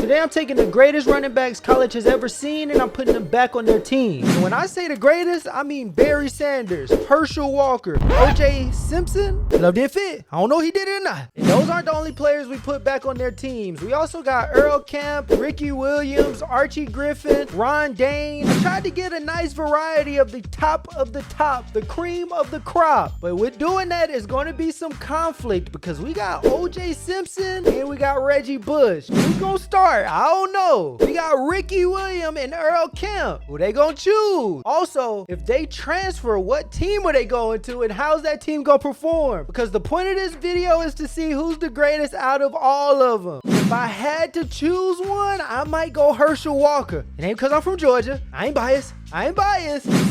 Today I'm taking the greatest running backs college has ever seen and I'm putting them back on their team. And when I say the greatest, I mean Barry Sanders, Herschel Walker, O.J. Simpson. Love didn't fit. I don't know if he did it or not. And those aren't the only players we put back on their teams. We also got Earl Camp, Ricky Williams, Archie Griffin, Ron Dane. I tried to get a nice variety of the top, the cream of the crop. But with doing that, it's going to be some conflict because we got O.J. Simpson and we got Reggie Bush. Who's going to start? I don't know. We got Ricky Williams and Earl Camp. Who they going to choose? Also, if they transfer, what team are they going to and how's that team going to perform? Because the point of this video is to see who's the greatest out of all of them. If I had to choose one, I might go Herschel Walker. It ain't because I'm from Georgia. I ain't biased.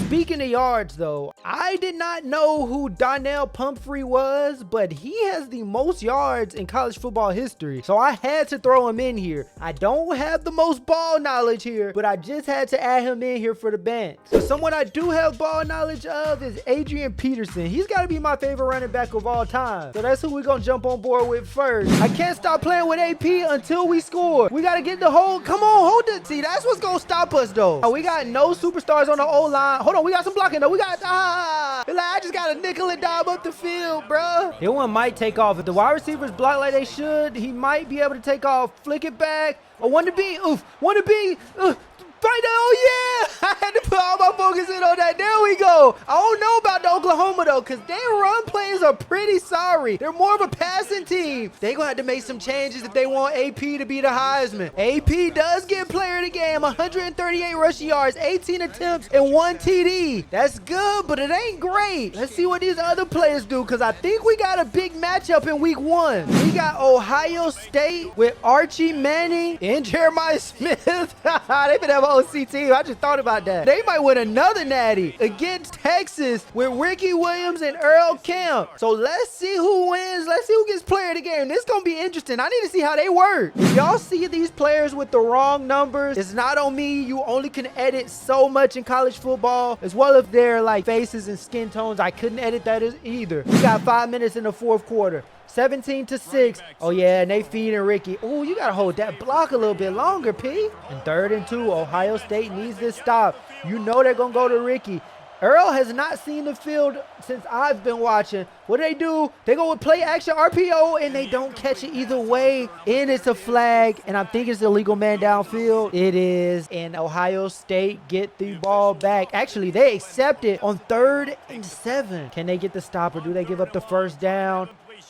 Speaking of yards though, I did not know who Donnell Pumphrey was, but he has the most yards in college football history. So I had to throw him in here. I don't have the most ball knowledge here, but I just had to add him in here for the bench. So someone I do have ball knowledge of is Adrian Peterson. He's got to be my favorite running back of all time. So that's who we're going to jump on board with first. I can't stop playing with AP until we score. We got to get the hold. Come on, hold it. See, that's what's going to stop us though. We got no superstars on the O-line. Hold on, we got some blocking though. We got, I just got a nickel and dime up the field, bruh. That one might take off. If the wide receivers block like they should, he might be able to take off, flick it back. Oh, one to be, one to be, right now, oh yeah! I had to put all my focus in on that. There we go. I don't know about the Oklahoma though, because their run plays are pretty sorry. They're more of a passing team. They gonna have to make some changes if they want AP to be the Heisman. AP does get player of the game, 138 rushing yards, 18 attempts, and 1 TD. That's good, but it ain't great. Let's see what these other players do, because I think we got a big matchup in week 1. We got Ohio State with Archie Manning and Jeremiah Smith. They been have OC team. I just thought about that. They might win another natty against Texas with Ricky Williams and Earl Camp. So let's see who wins. Let's see who gets player of the game. This is going to be interesting. I need to see how they work. If y'all see these players with the wrong numbers, it's not on me. You only can edit so much in college football, as well as their like faces and skin tones. I couldn't edit that either. We got 5 minutes in the fourth quarter. 17-6. Oh yeah, and they feeding Ricky. Oh, you gotta hold that block a little bit longer, P. And 3rd and 2. Ohio State needs this stop. You know they're gonna go to Ricky. Earl has not seen the field since I've been watching. What do? They go with play action RPO and they don't catch it either way. And it's a flag, and I think it's a illegal man downfield. It is, and Ohio State get the ball back. Actually, they accept it on 3rd and 7. Can they get the stop or do they give up the first down?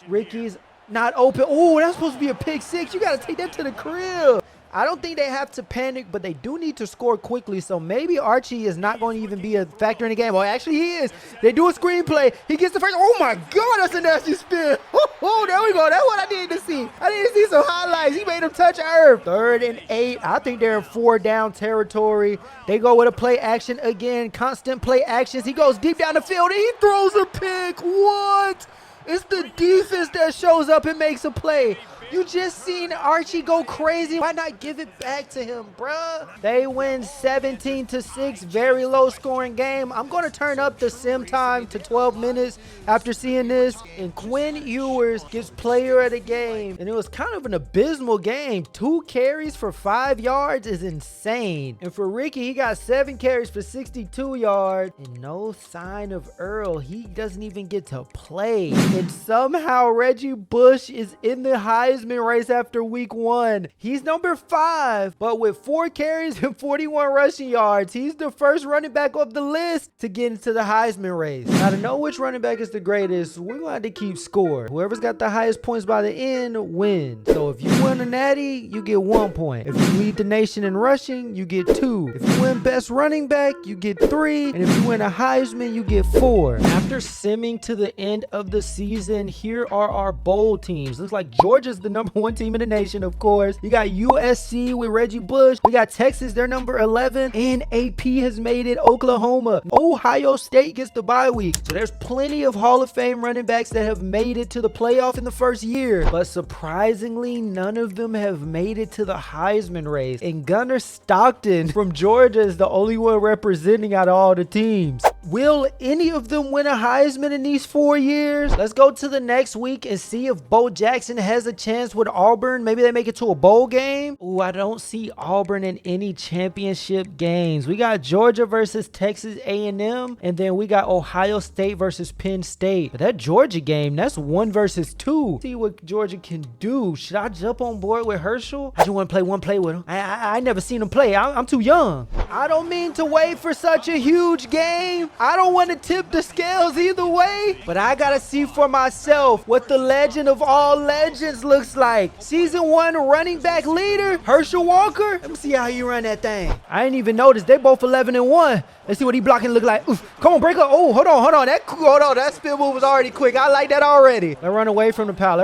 Ricky's not open. Oh, that's supposed to be a pick 6. You got to take that to the crib. I don't think they have to panic, but they do need to score quickly. So maybe Archie is not going to even be a factor in the game. Well, actually he is. They do a screenplay. He gets the first. Oh my God, that's a nasty spin. Oh, there we go. That's what I needed to see. I needed to see some highlights. He made him touch earth. 3rd and 8. I think they're in 4 down territory. They go with a play action again. Constant play actions. He goes deep down the field and he throws a pick. What? It's the defense that shows up and makes a play. You just seen Archie go crazy. Why not give it back to him, bruh? They win 17-6. Very low scoring game. I'm going to turn up the sim time to 12 minutes after seeing this. And Quinn Ewers gets player of the game. And it was kind of an abysmal game. 2 carries for 5 yards is insane. And for Ricky, he got 7 carries for 62 yards. And no sign of Earl. He doesn't even get to play. And somehow Reggie Bush is in the Heisman race after week 1. He's number 5, but with 4 carries and 41 rushing yards, he's the first running back off the list to get into the Heisman race. Now, to know which running back is the greatest, we're going to have to keep score. Whoever's got the highest points by the end wins. So if you win a natty, you get 1 point. If you lead the nation in rushing, you get 2. If you win best running back, you get 3. And if you win a Heisman, you get 4. After simming to the end of the season, here are our bowl teams. Looks like Georgia's the number 1 team in the nation, of course. You got USC with Reggie Bush. We got Texas, they're number 11. And AP has made it. Oklahoma. Ohio State gets the bye week. So there's plenty of Hall of Fame running backs that have made it to the playoff in the first year. But surprisingly, none of them have made it to the Heisman race. And Gunnar Stockton from Georgia is the only one representing out of all the teams. Will any of them win a Heisman in these 4 years? Let's go to the next week and see if Bo Jackson has a chance with Auburn. Maybe they make it to a bowl game. Ooh, I don't see Auburn in any championship games. We got Georgia versus Texas A&M, and then we got Ohio State versus Penn State. But that Georgia game, that's 1 versus 2. See what Georgia can do. Should I jump on board with Herschel? I just want to play one play with him. I never seen him play. I'm too young. I don't mean to wait for such a huge game. I don't want to tip the scales either way, but I gotta see for myself what the legend of all legends looks like. Season 1 running back leader, Herschel Walker. Let me see how you run that thing. I didn't even notice. They both 11-1. Let's see what he blocking look like. Oof. Come on, break up. Oh, hold on. That spin move was already quick. I like that already. Let's run away from the pal.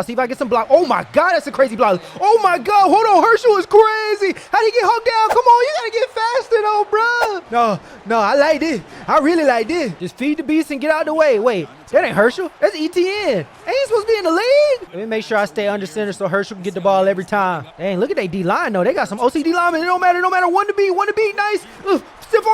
See if I get some block. Oh my God, that's a crazy block. Oh my God, hold on. Herschel is crazy. How'd he get hugged down? Come on, you gotta get faster though, bro. No, I like this. I really like this. Just feed the beast and get out the way. Wait, that ain't Herschel. That's ETN. Ain't he supposed to be in the league? Let me make sure I stay under center so Herschel can get the ball every time. Dang, look at that D-line though. They got some OCD linemen. It don't matter. One to beat. Nice.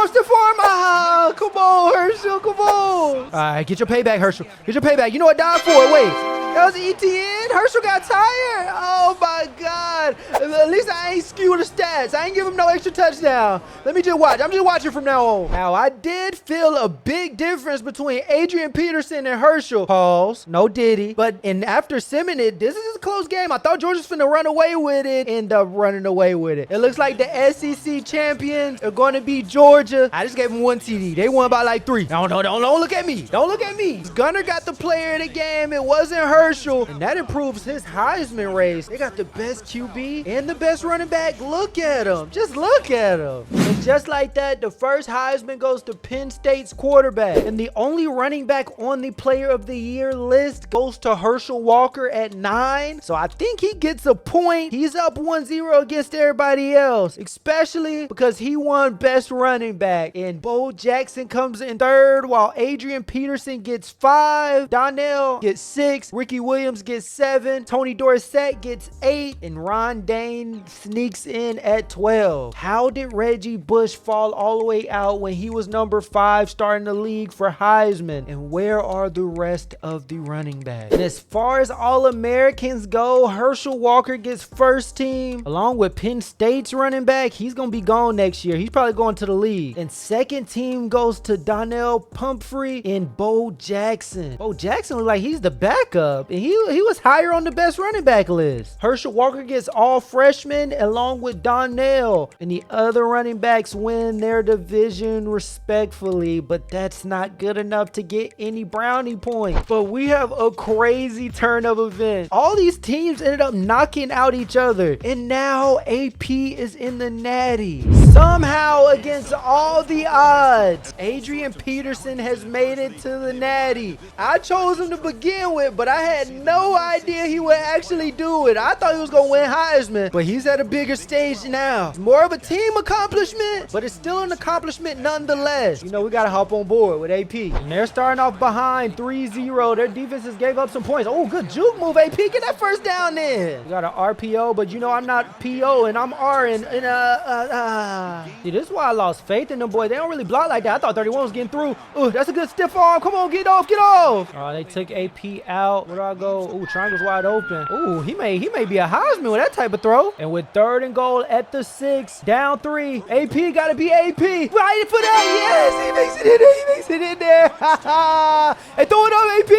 Stiff arm. Ah, come on, Herschel. Come on. All right, get your payback, Herschel. Get your payback. You know what? Dive for it. Wait. That was ETN. Herschel got tired. Oh my God. At least I ain't skewed the stats. I ain't give him no extra touchdown. Let me just watch. I'm just watching from now on. Now, I did feel a big difference between Adrian Peterson and Herschel. Pause. No Diddy. But after simming it, this is a close game. I thought Georgia's finna run away with it. End up running away with it. It looks like the SEC champions are going to be Georgia. I just gave them 1 TD. They won by like 3. No, don't look at me. Don't look at me. Gunner got the player of the game. It wasn't Herschel. And that improves his Heisman race. They got the best QB and the best running back. Look at him. Just look at him. And just like that, the first Heisman goes to Penn State's quarterback. And the only running back on the player of the year list goes to Herschel Walker at 9. So I think he gets a point. He's up 1-0 against everybody else, especially because he won best running back. And Bo Jackson comes in 3rd, while Adrian Peterson gets 5. Donnell gets 6. Ricky Williams gets 7. Tony Dorsett gets 8. And Ron Dane sneaks in at 12. How did Reggie Bush fall all the way out when he was number 5 starting the league for Heisman? And where are the rest of the running backs? And as far as All-Americans go, Herschel Walker gets first team along with Penn State's running back. He's gonna be gone next year. He's probably going to the league. And second team goes to Donnell Pumphrey and Bo Jackson. Bo Jackson looks like he's the backup, and he was higher on the best running back list. Herschel Walker gets all freshmen along with Donnell, and the other running backs win their division respectfully, but that's not good enough to get any brownie points. But we have a crazy turn of events. All these teams ended up knocking out each other, and now AP is in the Natty. Somehow, against all the odds, Adrian Peterson has made it to the Natty. I chose him to begin with, but I had no idea he would actually do it. I thought he was going to win Heisman, but he's at a bigger stage now. It's more of a team accomplishment, but it's still an accomplishment nonetheless. You know, we got to hop on board with AP. And they're starting off behind 3-0. Their defenses gave up some points. Oh, good juke move, AP. Get that first down there. We got an RPO, but you know I'm not PO, and I'm R. See, this is why I lost faith in them boys. They don't really block like that. I thought 31 was getting through. Ooh, that's a good stiff arm. Come on, get off. Oh, they took AP out. Where do I go? Ooh, triangle's wide open. Ooh, he may be a Heisman with that type of throw. And with 3rd and goal at the 6, down 3. AP got to be AP. Right for that. Yes, he makes it in there. Hey, throw it up, AP.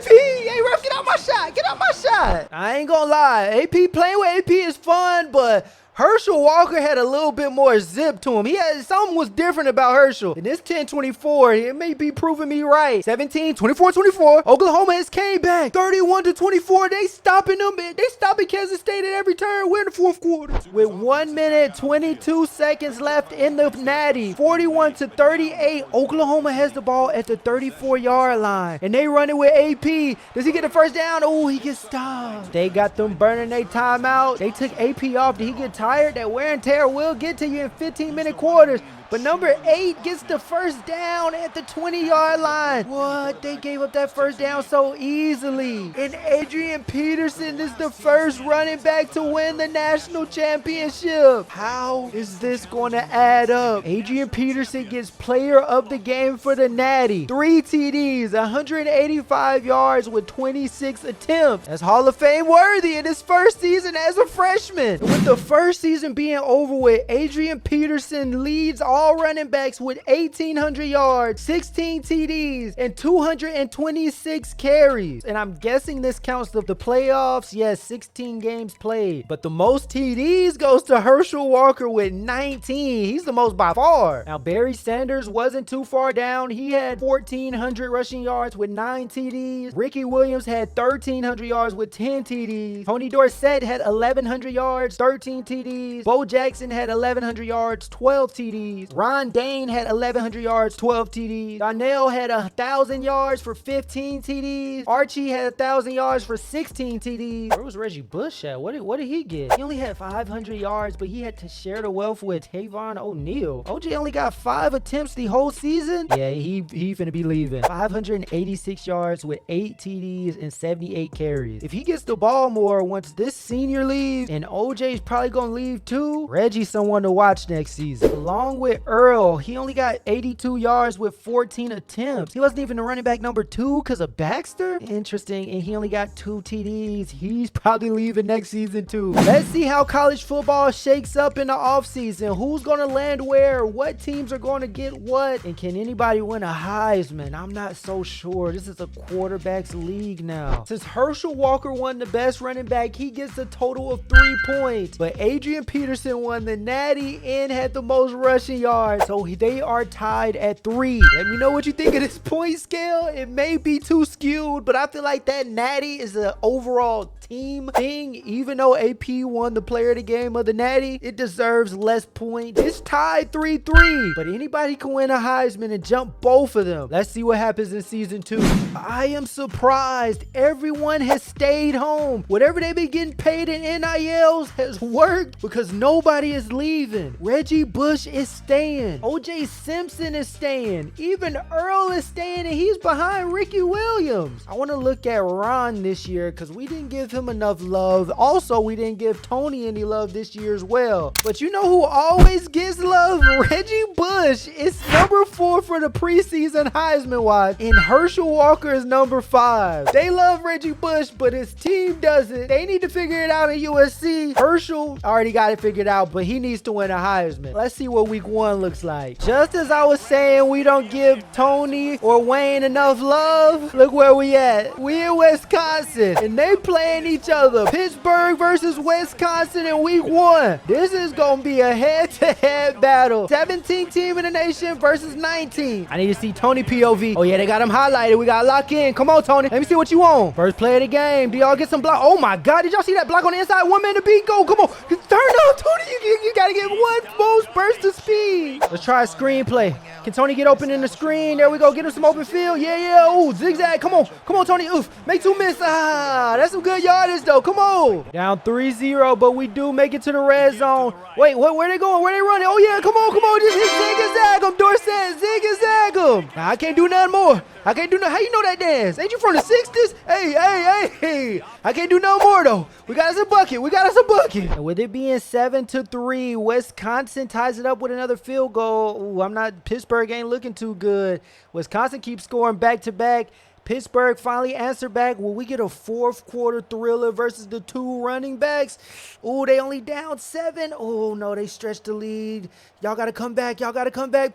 Hey, ref, get out my shot. I ain't gonna lie. AP, playing with AP is fun, but Herschel Walker had a little bit more zip to him. Something was different about Herschel. And this 10-24, it may be proving me right. 17-24-24. Oklahoma has came back. 31-24. They stopping them. They stopping Kansas State at every turn. We're in the 4th quarter. With 1 minute, 22 seconds left in the Natty. 41-38. Oklahoma has the ball at the 34-yard line. And they running with AP. Does he get the first down? Oh, he gets stopped. They got them burning their timeout. They took AP off. Did he get tired? That wear and tear will get to you in 15-minute quarters. But number 8 gets the first down at the 20-yard line. What? They gave up that first down so easily. And Adrian Peterson is the first running back to win the national championship. How is this going to add up? Adrian Peterson gets player of the game for the Natty. 3 TDs, 185 yards with 26 attempts. That's Hall of Fame worthy in his first season as a freshman. And with the first season being over with, Adrian Peterson leads all running backs with 1,800 yards, 16 TDs, and 226 carries. And I'm guessing this counts the playoffs. Yes, 16 games played. But the most TDs goes to Herschel Walker with 19. He's the most by far. Now, Barry Sanders wasn't too far down. He had 1,400 rushing yards with 9 TDs. Ricky Williams had 1,300 yards with 10 TDs. Tony Dorsett had 1,100 yards, 13 TDs. Bo Jackson had 1,100 yards, 12 TDs. Ron Dane had 1,100 yards, 12 TDs. Donnell had 1,000 yards for 15 TDs. Archie had 1,000 yards for 16 TDs. Where was Reggie Bush at? What did he get? He only had 500 yards, but he had to share the wealth with Tavon O'Neal. OJ only got 5 attempts the whole season. Yeah, he finna be leaving. 586 yards with 8 TDs and 78 carries. If he gets the ball more once this senior leaves, and OJ's probably gonna leave too, Reggie's someone to watch next season. Along with Earl, he only got 82 yards with 14 attempts. He wasn't even the running back number 2 because of Baxter. Interesting. And he only got 2 TDs. He's probably leaving next season too. Let's see how college football shakes up in the offseason. Who's gonna land where? What teams are gonna get what? And can anybody win a Heisman? I'm not so sure. This is a quarterback's league now. Since Herschel Walker won the best running back, he gets a total of 3 points. But Adrian Peterson won the Natty and had the most rushing yards. So they are tied at 3. Let me know what you think of this point scale. It may be too skewed, but I feel like that Natty is an overall team thing. Even though AP won the player of the game of the Natty, it deserves less points. It's tied 3-3, but anybody can win a Heisman and jump both of them. Let's see what happens in season 2. I am surprised everyone has stayed home. Whatever they've been getting paid in NILs has worked because nobody is leaving. Reggie Bush is staying. OJ Simpson is staying. Even Earl is staying, and he's behind Ricky Williams. I want to look at Ron this year because we didn't give him enough love. Also, we didn't give Tony any love this year as well. But you know who always gets love? Reggie Bush is number 4 for the preseason Heisman watch, and Herschel Walker is number 5. They love Reggie Bush, but his team doesn't. They need to figure it out at USC. Herschel already got it figured out, but he needs to win a Heisman. Let's see what week 1 looks like. Just as I was saying we don't give Tony or Wayne enough love, look where we at. We in Wisconsin, and they playing each other. Pittsburgh versus Wisconsin in week 1. This is gonna be a head-to-head battle. 17 team in the nation versus 19. I need to see Tony POV. Oh yeah, they got him highlighted. We gotta lock in. Come on, Tony. Let me see what you want. First play of the game. Do y'all get some block? Oh my God, did y'all see that block on the inside? 1 man to beat. Go, come on. Turn up, Tony. You gotta get one most burst of speed. Let's try a screen play. Can Tony get open in the screen? There we go. Get him some open field. Yeah. Ooh, zigzag. Come on, Tony. Oof. Make 2 miss. That's some good yardage though. Come on. Down 3-0, but we do make it to the red zone. Wait, where they going? Where they running? Oh yeah, come on. Just hit zig and zag him. Dorsett, zig and zag him. Nah, I can't do nothing more. I can't do nothing. How you know that dance? Ain't you from the 60s? Hey. I can't do no more though. We got us a bucket. And with it being 7-3, Wisconsin ties it up with another field goal. Ooh, Pittsburgh ain't looking too good. Wisconsin keeps scoring back to back. Pittsburgh finally answered back. Will we get a 4th quarter thriller versus the 2 running backs? Oh, they only down 7. Oh, no, they stretched the lead. Y'all got to come back.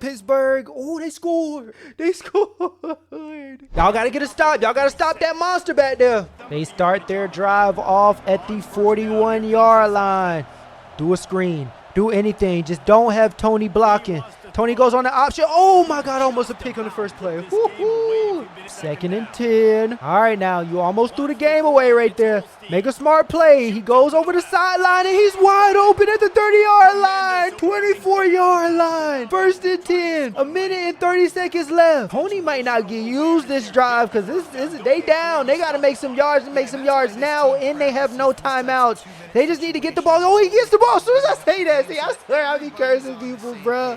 Pittsburgh. Oh, they scored. Y'all got to get a stop. Y'all got to stop that monster back there. They start their drive off at the 41-yard line. Do a screen. Do anything. Just don't have Tony blocking. Tony goes on the option. Oh my God, almost a pick on the first play. Woo-hoo. 2nd and 10. All right, now you almost threw the game away right there. Make a smart play. He goes over the sideline and he's wide open at the 30-yard line. 24-yard line. 1st and 10. 1 minute and 30 seconds left. Tony might not get used this drive because they down. They got to make some yards now, and they have no timeouts. They just need to get the ball. Oh, he gets the ball. As soon as I say that, see, I swear I be cursing people, bro.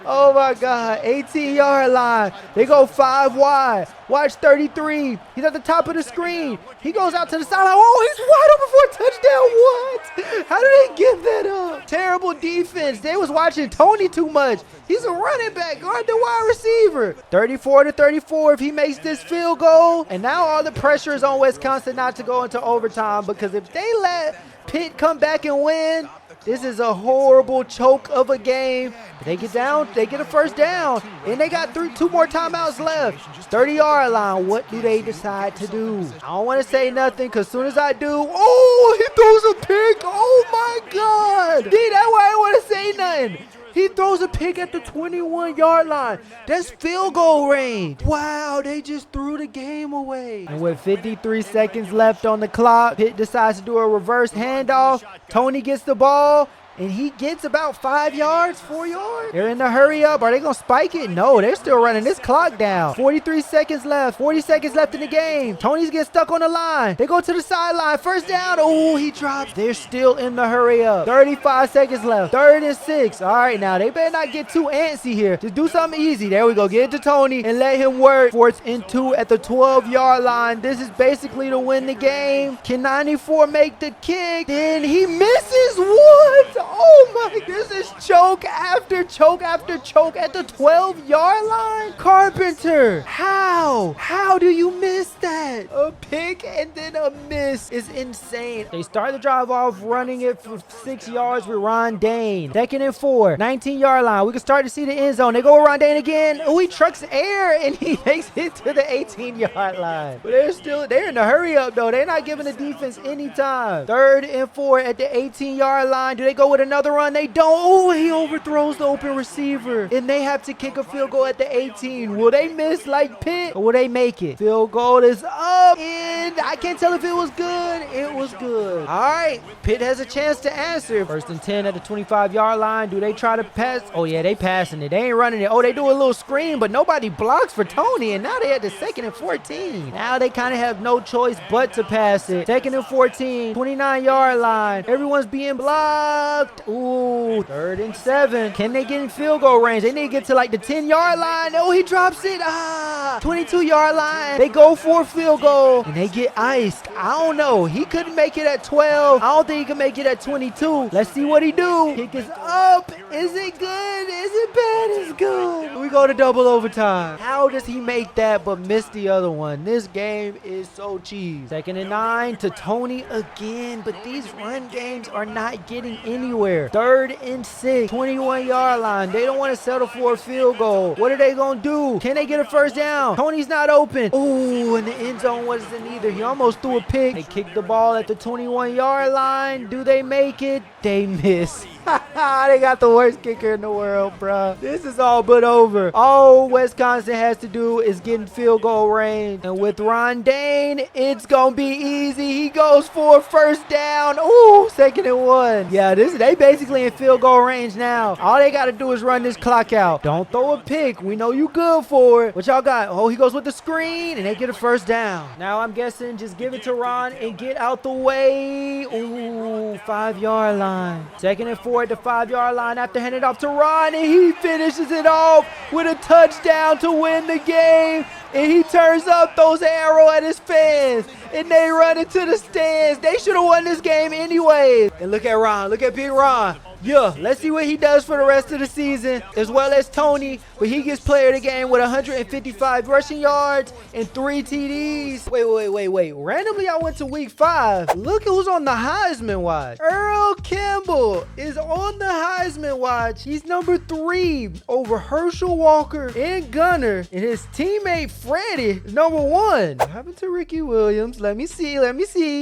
Oh, my God. 18-yard line. They go 5 wide. Watch 33. He's at the top of the screen. He goes out to the sideline. Oh, he's wide open for a touchdown. What? How did they give that up? Terrible defense. They was watching Tony too much. He's a running back. Guard the wide receiver. 34-34 if he makes this field goal. And now all the pressure is on Wisconsin not to go into overtime, because if they let Pitt come back and win, this is a horrible choke of a game. They get down, they get a first down, and they got 2 more timeouts left. 30-yard line, what do they decide to do? I don't want to say nothing, because as soon as I do, oh, he throws a pick. Oh, my God. See, that's why I don't want to say nothing. He throws a pick at the 21-yard line. That's field goal range. Wow, they just threw the game away. And with 53 seconds left on the clock, Pitt decides to do a reverse handoff. Tony gets the ball, and he gets about 5 yards, 4 yards. They're in the hurry up. Are they going to spike it? No, they're still running this clock down. 43 seconds left. 40 seconds left in the game. Tony's getting stuck on the line. They go to the sideline. First down. Oh, he drops. They're still in the hurry up. 35 seconds left. 3rd and 6. All right, now they better not get too antsy here. Just do something easy. There we go. Get it to Tony and let him work. 4th and 2 at the 12-yard line. This is basically to win the game. Can 94 make the kick? Then he misses. What? Oh my, this is choke after choke after choke at the 12-yard line. Carpenter, how do you miss that? A pick and then a miss is insane. They start the drive off running it for 6 yards with Ron Dane. 2nd and 4, 19-yard line. We can start to see the end zone. They go with Ron Dane again. Oh, he trucks air and he makes it to the 18-yard line. But they're in the hurry up though. They're not giving the defense any time. 3rd and 4 at the 18-yard line. Do they go with another run? They don't. Oh, he overthrows the open receiver, and they have to kick a field goal at the 18. Will they miss like Pitt, or will they make it? Field goal is up, and I can't tell if it was good. It was good. All right, Pitt has a chance to answer. 1st and 10 at the 25-yard line. Do they try to pass? Oh yeah, they passing it. They ain't running it. Oh, they do a little screen, but nobody blocks for Tony, and now they at the 2nd and 14. Now they kind of have no choice but to pass it. 2nd and 14, 29-yard line. Everyone's being blocked. Ooh, 3rd and 7. Can they get in field goal range? They need to get to like the 10-yard line. Oh, he drops it. 22-yard line. They go for a field goal, and they get iced. I don't know. He couldn't make it at 12. I don't think he can make it at 22. Let's see what he do. Kick is up. Is it good? Is it bad? It's good. We go to double overtime. How does he make that but miss the other one? This game is so cheese. 2nd and 9 to Tony again, but these run games are not getting anywhere. 3rd and 6, 21-yard line. They don't want to settle for a field goal. What are they going to do? Can they get a first down? Tony's not open. Oh, and the end zone wasn't either. He almost threw a pick. They kick the ball at the 21-yard line. Do they make it? They miss. They got the worst kicker in the world, bro. This is all but over. All Wisconsin has to do is get in field goal range. And with Ron Dane, it's going to be easy. He goes for a first down. Ooh, 2nd and 1. Yeah, they basically in field goal range now. All they got to do is run this clock out. Don't throw a pick. We know you good for it. What y'all got? Oh, he goes with the screen, and they get a first down. Now I'm guessing just give it to Ron and get out the way. Ooh, 5-yard line. 2nd and 4 at the 5-yard line after handing it off to Ron, and he finishes it off with a touchdown to win the game. And he turns up, throws an arrow at his fans, and they run into the stands. They should have won this game anyways. And look at Ron. Look at Big Ron. Yeah, let's see what he does for the rest of the season, as well as Tony, but he gets player of the game with 155 rushing yards and 3 TDs. Wait. Randomly, I went to week 5. Look who's on the Heisman watch. Earl Campbell is on the Heisman watch. He's number 3 over Herschel Walker and Gunner, and his teammate Freddie is number 1. What happened to Ricky Williams? Let me see.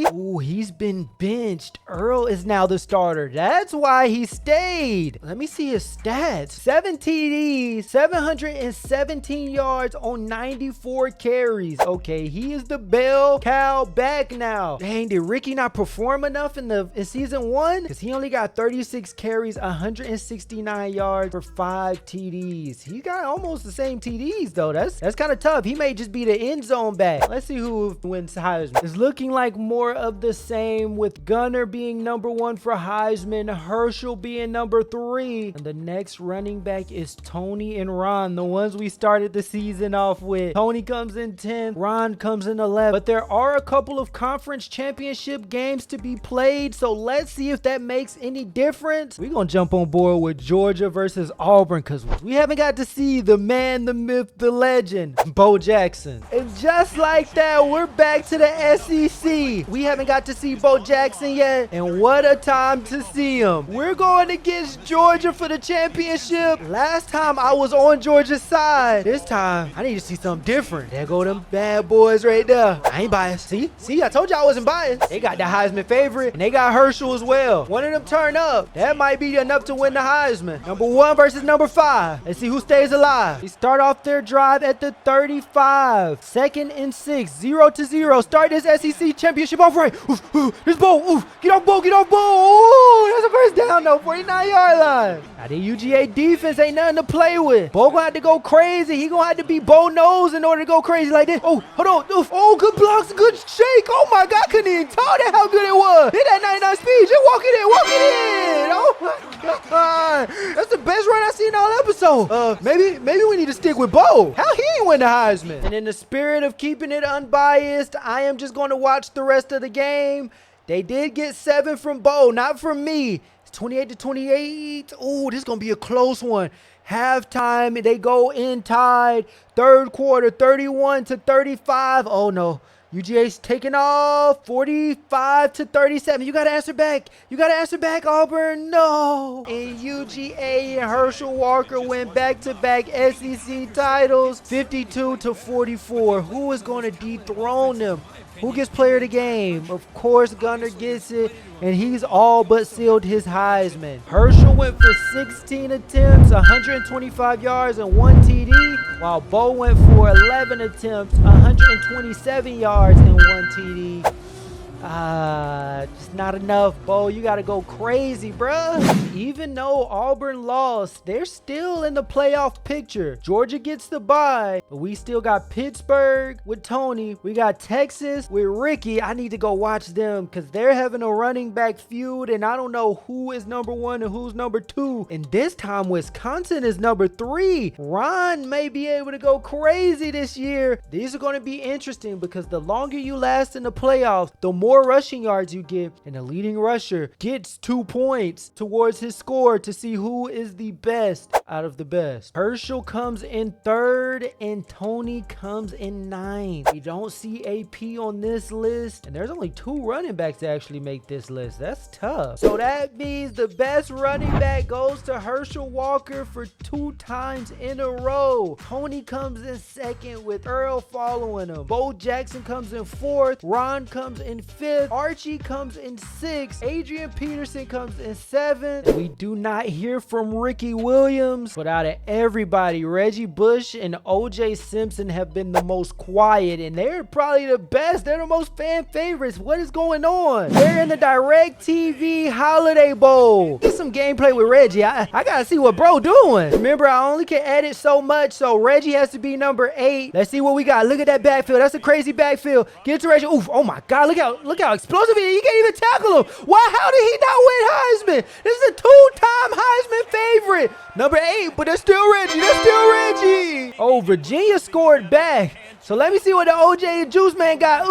Ooh, he's been benched. Earl is now the starter. That's why he stayed. Let me see his stats. 7 TDs, 717 yards on 94 carries. Okay, he is the bell cow back now. Dang, did Ricky not perform enough in season 1? Because he only got 36 carries, 169 yards for 5 TDs. He got almost the same TDs though. That's kind of tough. He may just be the end zone back. Let's see who wins Heisman. It's looking like more of the same, with Gunner being #1 for Heisman, Herschel being #3, and the next running back is Tony and Ron, the ones we started the season off with. Tony comes in 10th, Ron comes in 11th, but there are a couple of conference championship games to be played, so let's see if that makes any difference. We're gonna jump on board with Georgia versus Auburn, because we haven't got to see the man, the myth, the legend, Bo Jackson. And just like that, we're back to the SEC. We haven't got to see Bo Jackson yet, and what a time to see him. We're going against Georgia for the championship. Last time I was on Georgia's side. This time, I need to see something different. There go them bad boys right there. I ain't biased. See, I told you I wasn't biased. They got the Heisman favorite, and they got Herschel as well. One of them turn up. That might be enough to win the Heisman. #1 versus #5. Let's see who stays alive. They start off their drive at the 35. 2nd and 6, 0-0. Start this SEC championship off right. This Bo. Get off Bo. Ooh, that's a first down though. 49-yard line. Now the UGA defense ain't nothing to play with. Bo gonna have to go crazy. He gonna have to be Bo nose in order to go crazy like this. Oh, hold on. Oh, good blocks, good shake. Oh my God, couldn't even tell that how good it was. Hit that 99 speed. Just walk it in. Oh my God. That's the best run I've seen all episode. Maybe we need to stick with Bo. How he ain't win the Heisman? And in the spirit of keeping it unbiased, I am just going to watch the rest of the game. They did get 7 from Bo, not from me. It's 28-28. Oh, this is going to be a close one. Halftime, they go in tied. Third quarter, 31-35. Oh no. UGA's taking off, 45-37. You got to answer back. Auburn. No. And UGA and Herschel Walker went back-to-back SEC titles, 52-44. Who is going to dethrone them? Who gets player of the game? Of course, Gunner gets it, and he's all but sealed his Heisman. Herschel went for 16 attempts, 125 yards, and 1 TD, while Bo went for 11 attempts, 127 yards, and 1 TD. Just not enough, Bo. You got to go crazy, bruh. Even though Auburn lost, they're still in the playoff picture. Georgia gets the bye, but we still got Pittsburgh with Tony. We got Texas with Ricky. I need to go watch them because they're having a running back feud, and I don't know who is #1 and who's #2. And this time, Wisconsin is #3. Ron may be able to go crazy this year. These are going to be interesting because the longer you last in the playoffs, the more rushing yards you get, and the leading rusher gets 2 points towards his score to see who is the best out of the best. Herschel comes in 3rd and Tony comes in 9th. We don't see AP on this list, and there's only 2 running backs that actually make this list. That's tough. So that means the best running back goes to Herschel Walker for 2 times in a row. Tony comes in 2nd with Earl following him. Bo Jackson comes in 4th. Ron comes in 5th. Archie comes in 6th. Adrian Peterson comes in 7th. And we do not hear from Ricky Williams. But out of everybody, Reggie Bush and OJ Simpson have been the most quiet, and they're probably the best. They're the most fan favorites. What is going on? They're in the DirecTV Holiday Bowl. Get some gameplay with Reggie. I gotta see what bro doing. Remember, I only can edit so much, so Reggie has to be number 8. Let's see what we got. Look at that backfield. That's a crazy backfield. Get it to Reggie. Oof, oh my God, look how explosive he is. He can't even tackle him. Why? How did he not win Heisman? This is a 2-time Heisman favorite. Number 8, but that's still Reggie. Oh, Virginia scored back. So let me see what the OJ and Juice Man got.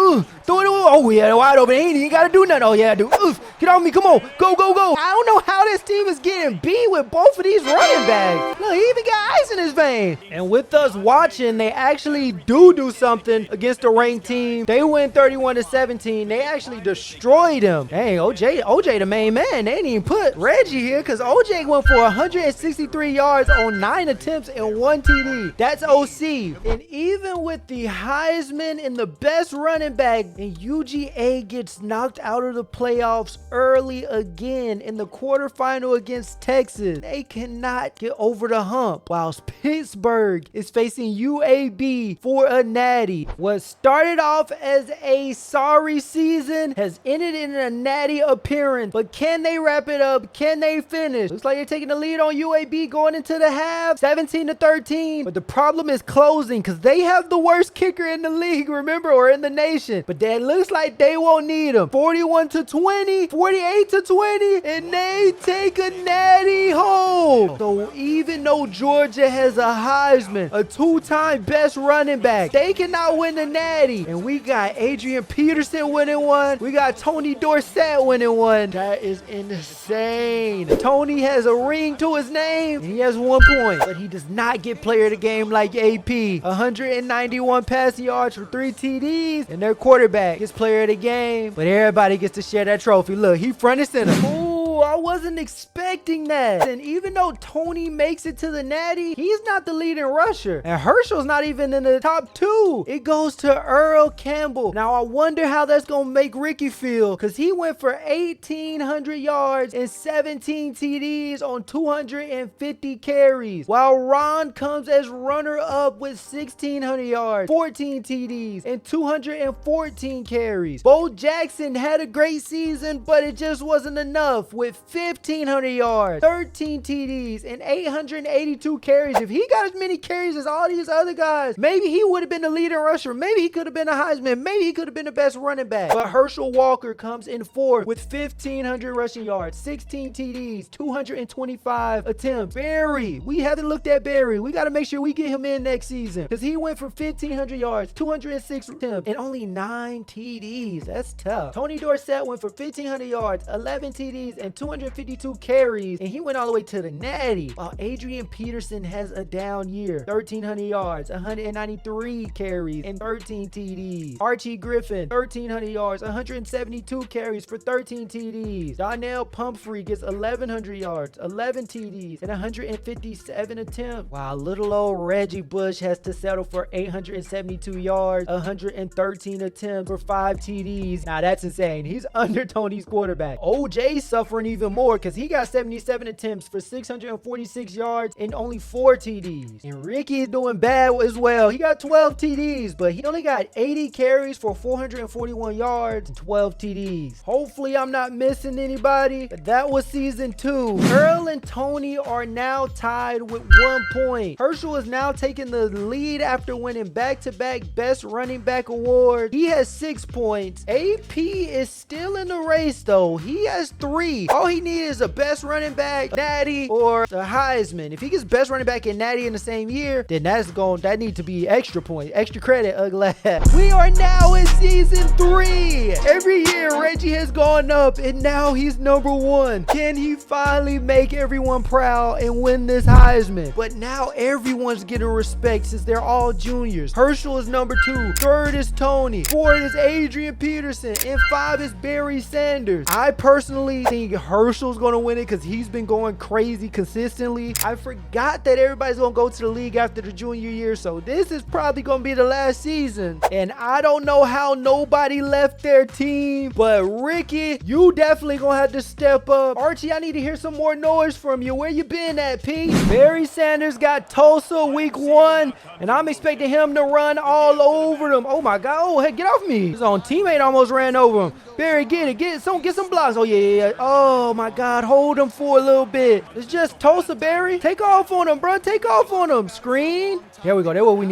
Throw it away. Oh, yeah, wide open. He ain't got to do nothing. Oh, yeah, dude. Get off me. Come on. Go. I don't know how this team is getting beat with both of these running backs. Look, he even got ice in his vein. And with us watching, they actually do something against a ranked team. They win 31-17. They actually destroyed him. Dang, OJ the main man. They didn't even put Reggie here because OJ went for 163 yards on 9 attempts and 1 TD. That's OC. And even with the Heisman and the best running back, and UGA gets knocked out of the playoffs early again in the quarterfinals final against Texas. They cannot get over the hump, whilst Pittsburgh is facing UAB for a natty. What started off as a sorry season has ended in a natty appearance. But can they wrap it up? Can they finish? Looks like they're taking the lead on UAB going into the half, 17-13. But the problem is closing because they have the worst kicker in the league, remember, or in the nation. But that looks like they won't need him. 41-20, 48-20, and they take a natty home. So even though Georgia has a Heisman, a two-time best running back, they cannot win the natty. And we got Adrian Peterson winning one. We got Tony Dorsett winning one. That is insane. Tony has a ring to his name, and he has 1 point. But he does not get player of the game like AP. 191 passing yards for 3 TDs, and their quarterback gets player of the game. But everybody gets to share that trophy. Look, he front and center. Ooh, I wasn't expecting that. And even though Tony makes it to the natty, he's not the leading rusher. And Herschel's not even in the top 2. It goes to Earl Campbell. Now, I wonder how that's going to make Ricky feel, because he went for 1,800 yards and 17 TDs on 250 carries, while Ron comes as runner-up with 1,600 yards, 14 TDs, and 214 carries. Bo Jackson had a great season, but it just wasn't enough with 1,500 yards, 13 TDs, and 882 carries. If he got as many carries as all these other guys, maybe he would have been the leading rusher. Maybe he could have been a Heisman. Maybe he could have been the best running back. But Herschel Walker comes in fourth with 1,500 rushing yards, 16 TDs, 225 attempts. Barry, we haven't looked at Barry. We got to make sure we get him in next season, because he went for 1,500 yards, 206 attempts, and only 9 TDs. That's tough. Tony Dorsett went for 1,500 yards, 11 TDs, and 252 carries, and he went all the way to the natty. While Adrian Peterson has a down year, 1,300 yards, 193 carries, and 13 TDs. Archie Griffin, 1,300 yards, 172 carries for 13 TDs. Donnell Pumphrey gets 1,100 yards, 11 TDs, and 157 attempts. While little old Reggie Bush has to settle for 872 yards, 113 attempts for 5 TDs. Now that's insane. He's under Tony's quarterback. OJ suffering even more because he got 77 attempts for 646 yards and only 4 TDs. And Ricky is doing bad as well. He got 12 TDs, but he only got 80 carries for 441 yards and 12 TDs. Hopefully I'm not missing anybody, but that was season 2. Earl and Tony are now tied with 1 point. Herschel is now taking the lead after winning back-to-back best running back award. He has 6 points. AP is still in the race though. He has 3. All he needs is a best running back, natty, or the Heisman. If he gets best running back and natty in the same year, then that needs to be extra points, extra credit, ugly. We are now in season 3. Every year Reggie has gone up, and now he's number 1. Can he finally make everyone proud and win this Heisman? But now everyone's getting respect since they're all juniors. Herschel is number 2. 3rd is Tony. 4th is Adrian Peterson. And 5 is Barry Sanders. I personally think Herschel's going to win it because he's been going crazy consistently. I forgot that everybody's going to go to the league after the junior year, so this is probably going to be the last season. And I don't know how nobody left their team, but Ricky, you definitely going to have to step up. Archie, I need to hear some more noise from you. Where you been at, P? Barry Sanders got Tulsa week 1, and I'm expecting him to run all over them. Oh my God. Oh, hey, get off me. His own teammate almost ran over him. Barry, get it. Get some blocks. Oh, yeah. Oh my God. Hold him for a little bit. It's just Tulsa, Barry. Take off on him, bro. Take off on him. Screen. There we go. That's what we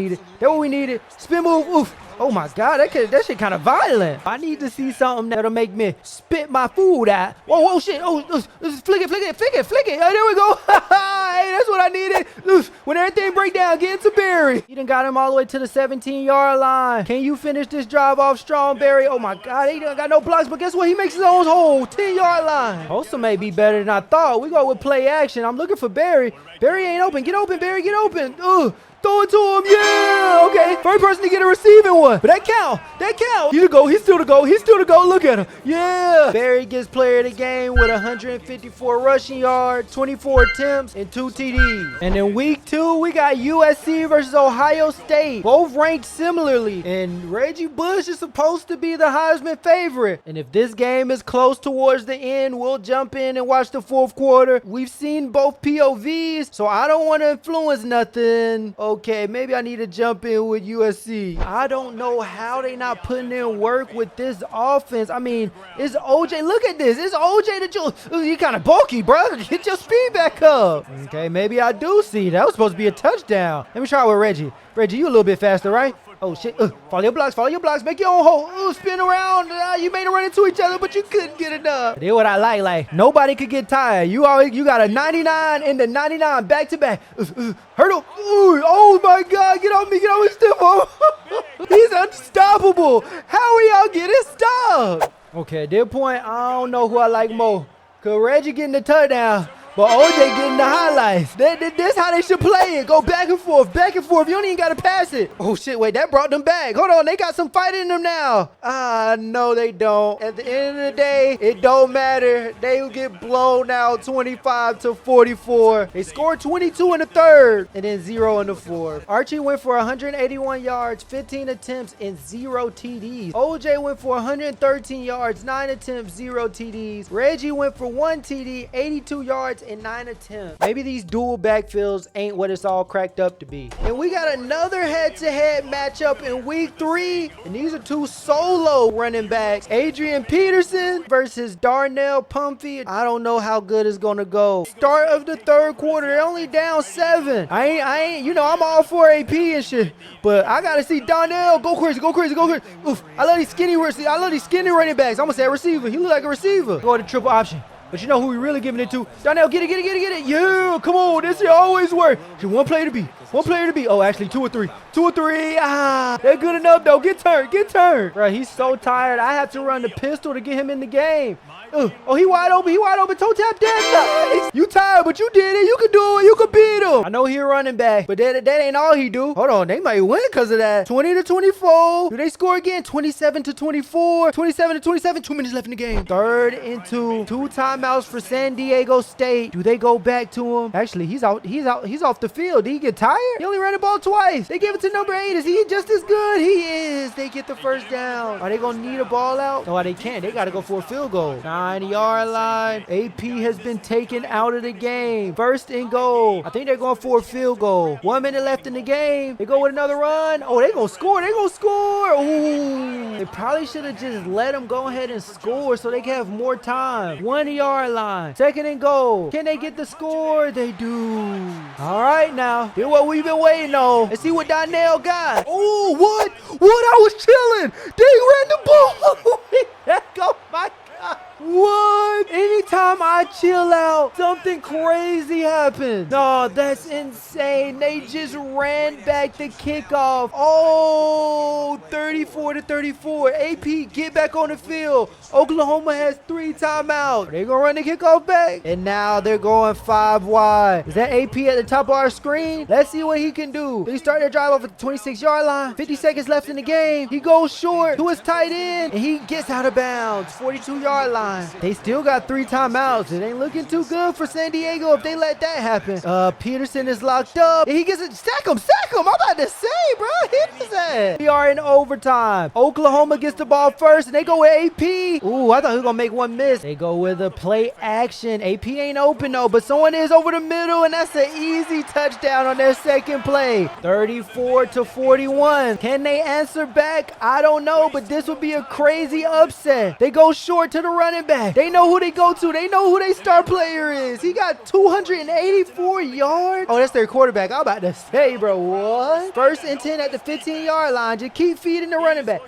needed. Spin move. Oof. Oh my God, that shit kind of violent. I need to see something that'll make me spit my food out. Whoa, shit. Oh, flick it. Oh, there we go. Hey, that's what I needed. When everything break down, get into Barry. He done got him all the way to the 17-yard line. Can you finish this drive off strong, Barry? Oh my God, he done got no blocks, but guess what? He makes his own hole, 10-yard line. Tulsa may be better than I thought. We go with play action. I'm looking for Barry. Barry ain't open. Get open, Barry. Get open. Throw it to him. Yeah. Okay. First person to get a receiving one. But that count. That count. He's the go. He's still the go. He's still the go. Look at him. Yeah. Barry gets player of the game with 154 rushing yards, 24 attempts, and 2 TDs. And in week 2, we got USC versus Ohio State. Both ranked similarly. And Reggie Bush is supposed to be the Heisman favorite. And if this game is close towards the end, we'll jump in and watch the fourth quarter. We've seen both POVs, so I don't want to influence nothing. Okay, maybe I need to jump in with USC. I don't know how they not putting in work with this offense. I mean, it's OJ. Look at this. It's OJ that you kind of bulky, bro. Get your speed back up. Okay, maybe I do see. That was supposed to be a touchdown. Let me try with Reggie. Reggie, you a little bit faster, right? Oh, shit. Follow your blocks. Follow your blocks. Make your own hole. Spin around. You made it run into each other, but you couldn't get enough. That's what I like. Like, nobody could get tired. You got a 99 and the 99 back to back. Hurdle. Ooh, oh, my God. Get on me. Get on me, Steve. He's unstoppable. How are y'all getting stopped? Okay, at this point, I don't know who I like more. Because Reggie getting the touchdown. But OJ getting the highlights. This how they should play it. Go back and forth, back and forth. You don't even got to pass it. Oh, shit. Wait, that brought them back. Hold on. They got some fight in them now. No, they don't. At the end of the day, it don't matter. They will get blown out 25-44. They scored 22 in the third and then 0 in the fourth. Archie went for 181 yards, 15 attempts, and 0 TDs. OJ went for 113 yards, 9 attempts, 0 TDs. Reggie went for 1 TD, 82 yards, and 9 attempts. Maybe these dual backfields ain't what it's all cracked up to be. And we got another head-to-head matchup in week 3. And these are 2 solo running backs. Adrian Peterson versus Darnell Pumphrey. I don't know how good it's gonna go. Start of the third quarter. They're only down 7. I ain't, you know, I'm all for AP and shit. But I gotta see Darnell go crazy, go crazy, go crazy. Oof. I love these skinny running backs. I'm gonna say a receiver. He look like a receiver. Go to triple option. But you know who we really giving it to? Darnell, get it. Yeah, come on. This shit always work. Just one player to beat. Oh, actually, 2 or 3. 2 or 3. They're good enough, though. Get turned. Bro, he's so tired. I have to run the pistol to get him in the game. Oh, he wide open. Toe tap dead. Nice. You tired, but you did it. You could do it. You could beat him. I know he a running back, but that ain't all he do. Hold on. They might win because of that. 20-24. Do they score again? 27-24. 27-27. 2 minutes left in the game. 3rd and 2. 2 timeouts for San Diego State. Do they go back to him? Actually, he's out. He's off the field. Did he get tired? He only ran the ball twice. They gave it to number 8. Is he just as good? He is. They get the first down. Are they going to need a ball out? No, they can't. They got to go for a field goal. 9-yard line. AP has been taken out of the game. 1st and goal. I think they're going for a field goal. 1 minute left in the game. They go with another run. Oh, they're going to score. Ooh. They probably should have just let them go ahead and score so they can have more time. 1-yard line. 2nd and goal. Can they get the score? They do. All right, now. Here's what we've been waiting on. Let's see what Darnell got. Oh, what? I was chilling. They ran the ball. Oh, my God. What? Anytime I chill out, something crazy happens. No, that's insane. They just ran back the kickoff. Oh, 34-34. AP, get back on the field. Oklahoma has 3 timeouts. They're going to run the kickoff back. And now they're going 5 wide. Is that AP at the top of our screen? Let's see what he can do. They start their drive off at the 26-yard line. 50 seconds left in the game. He goes short to his tight end, and he gets out of bounds. 42-yard line. They still got 3 timeouts. It ain't looking too good for San Diego if they let that happen. Peterson is locked up. And he gets it. Sack him. I'm about to say, bro. Hit his ass. We are in overtime. Oklahoma gets the ball first, and they go with AP. Ooh, I thought he was going to make one miss. They go with a play action. AP ain't open, though, but someone is over the middle, and that's an easy touchdown on their second play. 34-41. Can they answer back? I don't know, but this would be a crazy upset. They go short to the running back. They know who they go to. They know who their star player is. He got 284 yards. Oh, that's their quarterback. I'm about to say, bro, what? 1st and 10 at the 15-yard line. Just keep feeding the running back.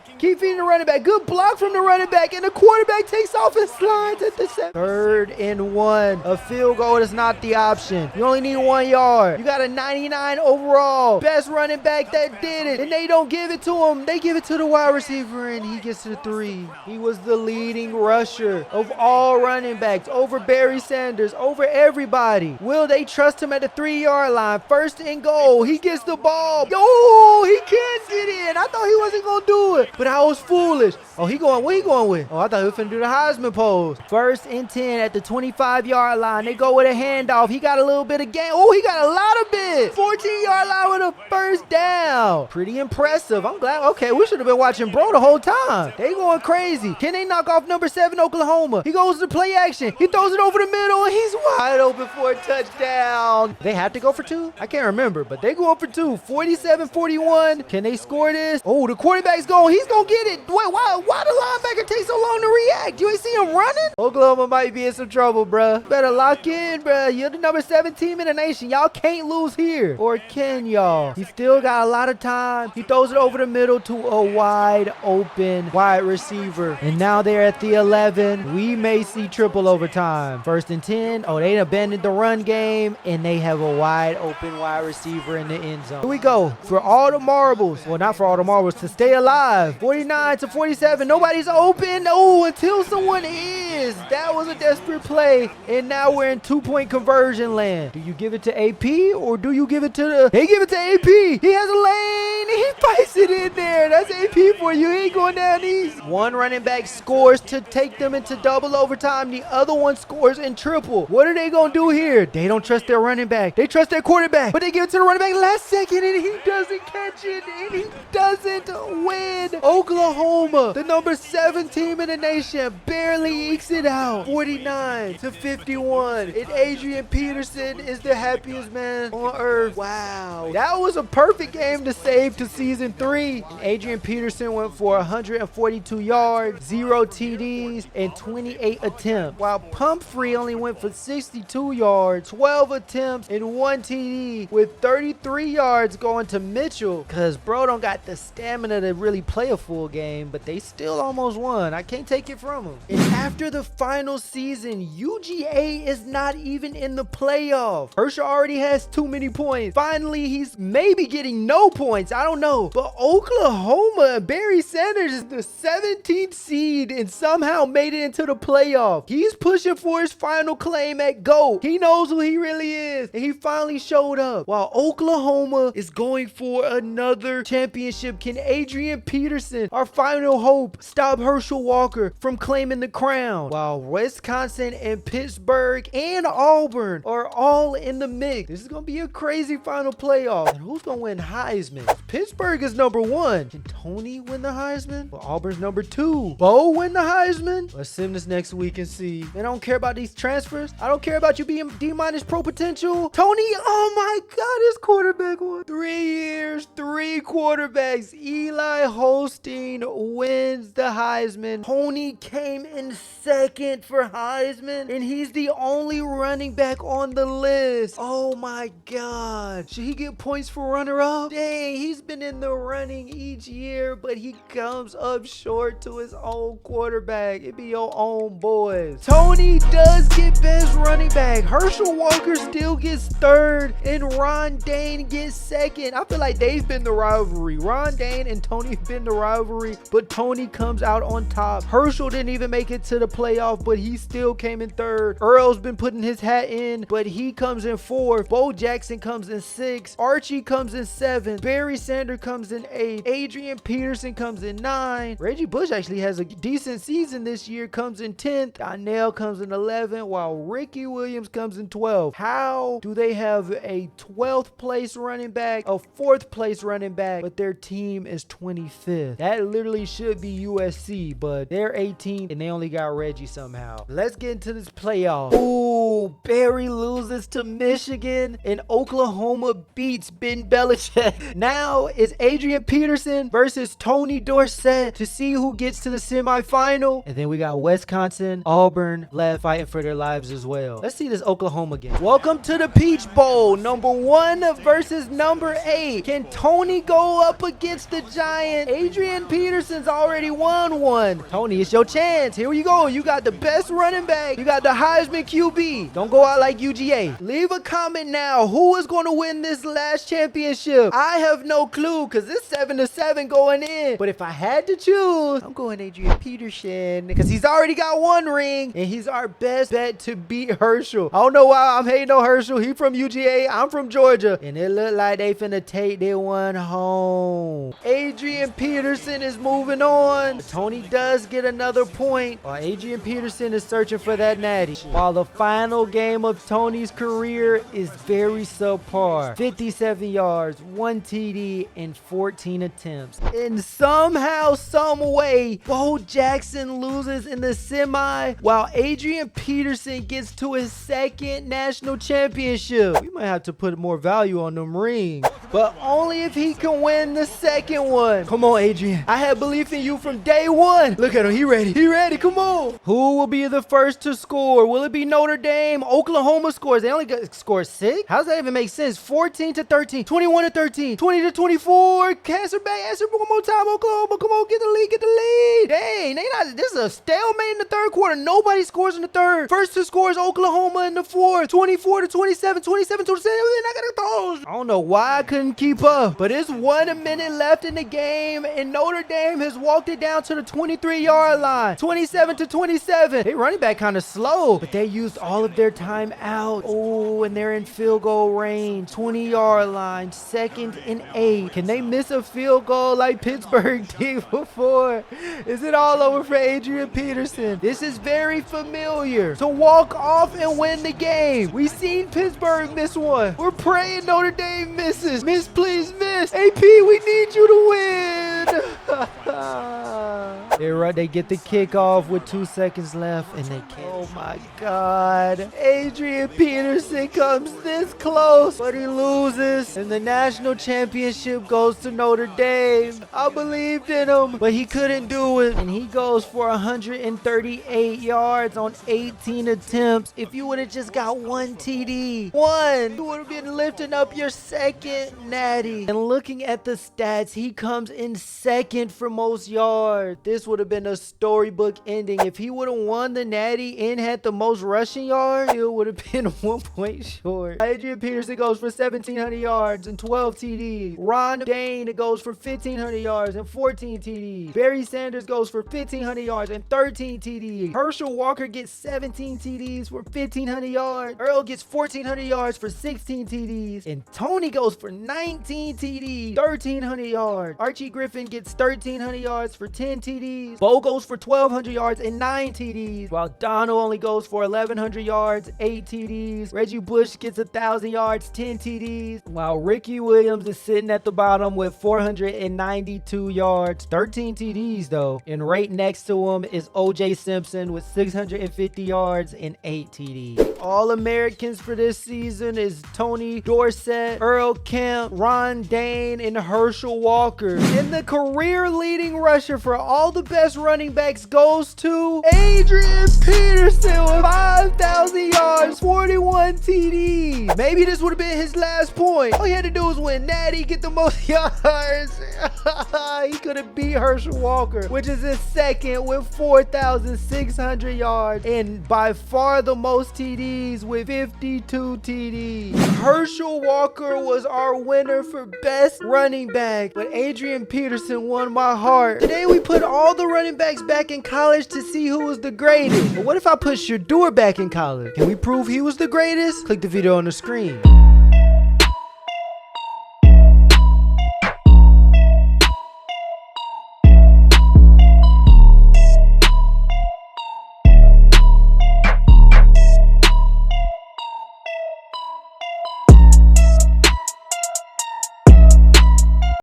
Good block from the running back, and the quarterback takes off and slides at the 7. 3rd and 1. A field goal is not the option. You only need 1 yard. You got a 99 overall. Best running back that did it. And they don't give it to him. They give it to the wide receiver, and he gets to the 3. He was the leading rusher. Walker of all running backs, over Barry Sanders, over everybody. Will they trust him at the 3-yard line? First and goal. He gets the ball. Yo, he can't get in. I thought he wasn't going to do it, but I was foolish. Oh, what he going with? Oh, I thought he was finna do the Heisman pose. First and 10 at the 25-yard line. They go with a handoff. He got a little bit of gain. Oh, he got a lot of bits. 14-yard line with a first down. Pretty impressive. I'm glad. Okay, we should have been watching bro the whole time. They going crazy. Can they knock off number 7 Oklahoma? He goes to play action. He throws it over the middle, and he's wide open for a touchdown. They have to go for 2? I can't remember, but they going for 2. 47-41. Can they score this? Oh, the quarterback's going. He's going to get it. Wait, why the linebacker take so long to react? You ain't see him running? Oklahoma might be in some trouble, bruh. Better lock in, bruh. You're the number 7 team in the nation. Y'all can't lose here. Or can y'all? He still got a lot of time. He throws it over the middle to a wide open wide receiver. And now they're at the 11. We may see triple overtime. First and 10. Oh, they abandoned the run game, and they have a wide open wide receiver in the end zone. Here we go. For all the marbles. Well, not for all the marbles. To stay alive. 49-47. Nobody's open. Oh, until someone is. That was a desperate play. And now we're in 2-point conversion land. Do you give it to AP or do you give it to the... They give it to AP. He has a lane. He fights it in there. That's AP for you. He ain't going down easy. One running back scores to take them into double overtime. The other one scores in triple. What are they going to do here? They don't trust their running back. They trust their quarterback. But they give it to the running back last second, and he doesn't catch it, and he doesn't win. Oklahoma, the number 7 team in the nation, barely ekes it out. 49-51. And Adrian Peterson is the happiest man on earth. Wow. That was a perfect game to save to season 3. And Adrian Peterson went for 142 yards, 0 TDs, and 28 attempts. While Pumphrey only went for 62 yards, 12 attempts, and 1 TD, with 33 yards going to Mitchell. Because bro don't got the stamina to really play a full game, but they still almost won. I can't take it from them. And after the final season, UGA is not even in the playoff. Herschel already has too many points. Finally, he's maybe getting no points. I don't know. But Oklahoma and Barry Sanders is the 17th seed and somehow made it into the playoff. He's pushing for his final claim at GOAT. He knows who he really is, and he finally showed up. While Oklahoma is going for another championship, can Adrian Peterson, our final hope, stop Herschel Walker from claiming the crown? While Wisconsin and Pittsburgh and Auburn are all in the mix. This is going to be a crazy final playoff. And who's going to win Heisman? Pittsburgh is number 1. Can Tony win the Heisman? Well, Auburn's number 2. Bo win the Heisman? Let's sim this next week and see. Man, I don't care about these transfers. I don't care about you being D- pro potential. Tony, oh my God, his quarterback won. 3 years, 3 quarterbacks. Eli Holstein wins the Heisman. Tony came in 2nd for Heisman, and he's the only running back on the list. Oh my God. Should he get points for runner-up? Dang, he's been in the running each year, but he comes up short to his own quarterback. It be your own boys. Tony does get best running back. Herschel Walker still gets 3rd, and Ron Dane gets 2nd. I feel like they've been the rivalry. Ron Dane and Tony have been the rivalry, but Tony comes out on top. Herschel didn't even make it to the playoff, but he still came in 3rd. Earl's been putting his hat in, but he comes in 4th. Bo Jackson comes in 6th. Archie comes in 7th. Barry Sanders comes in 8th. Adrian Peterson comes in 9th. Reggie Bush actually has a decent season this year, comes in 10th. Donnell comes in 11th, while Ricky Williams comes in 12th. How do they have a 12th place running back, a 4th place running back, but their team is 25th? That literally should be USC, but they're 18th and they only got Reggie somehow. Let's get into this playoff. Ooh, Barry loses to Michigan and Oklahoma beats Ben Belichick. Now it's Adrian Peterson versus Tony Dorsett to see who gets to the semifinal. And then we got Wisconsin, Auburn left fighting for their lives as well. Let's see this Oklahoma game. Welcome to the Peach Bowl. Number 1 versus number 8. Can Tony go up against the Giant? Adrian Peterson's already won one. Tony, it's your chance. Here you go. You got the best running back. You got the Heisman QB. Don't go out like UGA. Leave a comment now. Who is going to win this last championship? I have no clue because it's 7-7 going in. But if I had to choose, I'm going Adrian Peterson because he's already got one ring and he's our best bet to beat Herschel. I don't know why I'm hating on Herschel. He from UGA. I'm from Georgia. And it looked like they finna take their one home. Adrian Peterson is moving on. Tony does get another point while Adrian Peterson is searching for that natty. While the final game of Tony's career is very subpar. 57 yards, 1 TD, and 14 attempts. And somehow, some way, Bo Jackson loses in the semi while Adrian Peterson gets to his second national championship. We might have to put more value on them rings, but only if he can win the second one. Come on, Adrian. I had belief in you from day one. Look at him. He ready. He ready. Come on. Who will be the first to score? Will it be Notre Dame? Oklahoma scores. They only score 6? How does that even make sense? 14-13, 21-13, 20-24. Answer back. Answer one more time. Oklahoma. Come on. Get the lead. Get the lead. Dang. This is a stalemate in the third quarter. Nobody scores in the third. First to score is Oklahoma in the fourth. 24-27, 27-27. I don't know why I couldn't keep up, but it's 1 minute left in the game, and Notre Dame has walked it down to the 23-yard line. 27-27. They running back kind of slow, but they used all of their time out. Oh, and they're in field goal range. 20-yard line, 2nd and 8. Can they miss a field goal like Pittsburgh did before? Is it all over for Adrian Peterson? This is very familiar. To walk off and win the game. We've seen Pittsburgh miss one. We're praying Notre Dame misses. Miss, please miss. AP, we need you to win. They get the kickoff with 2 seconds left, and they can't. Oh my God. Adrian Peterson comes this close, but he loses, and the national championship goes to Notre Dame. I believed in him, but he couldn't do it, and he goes for 138 yards on 18 attempts. If you would have just got 1 TD, you would have been lifting up your second natty. And looking at the stats, he comes in second for most yards. This would have been a storybook ending. If he would have won the natty and had the most rushing yards, it would have been 1 point short. Adrian Peterson goes for 1,700 yards and 12 TDs. Ron Dane goes for 1,500 yards and 14 TDs. Barry Sanders goes for 1,500 yards and 13 TDs. Herschel Walker gets 17 TDs for 1,500 yards. Earl gets 1,400 yards for 16 TDs. And Tony goes for 19 TDs, 1,300 yards. Archie Griffin gets 1,300 yards for 10 TDs. Bo goes for 1,200 yards and 9 TDs. While Donald only goes for 1,100 yards, 8 TDs. Reggie Bush gets 1,000 yards, 10 TDs. While Ricky Williams is sitting at the bottom with 492 yards, 13 TDs though. And right next to him is OJ Simpson with 650 yards and 8 TDs. All-Americans for this season is Tony Dorsett, Earl Kemp, Ron Dane, and Herschel Walker. And the career-leading rusher for all the best running backs goes to Adrian Peterson with 5,000 yards, 41 TDs. Maybe this would have been his last point. All he had to do was win natty, get the most yards. He could have beat Herschel Walker, which is his second with 4,600 yards, and by far the most TDs with 52 TDs. Herschel Walker was our winner for best running back, but Adrian Peterson won my heart. Today we put all the running backs back in college to see who was the greatest. But what if I put Shador back in college? Can we prove he was the greatest? Click the video on the screen.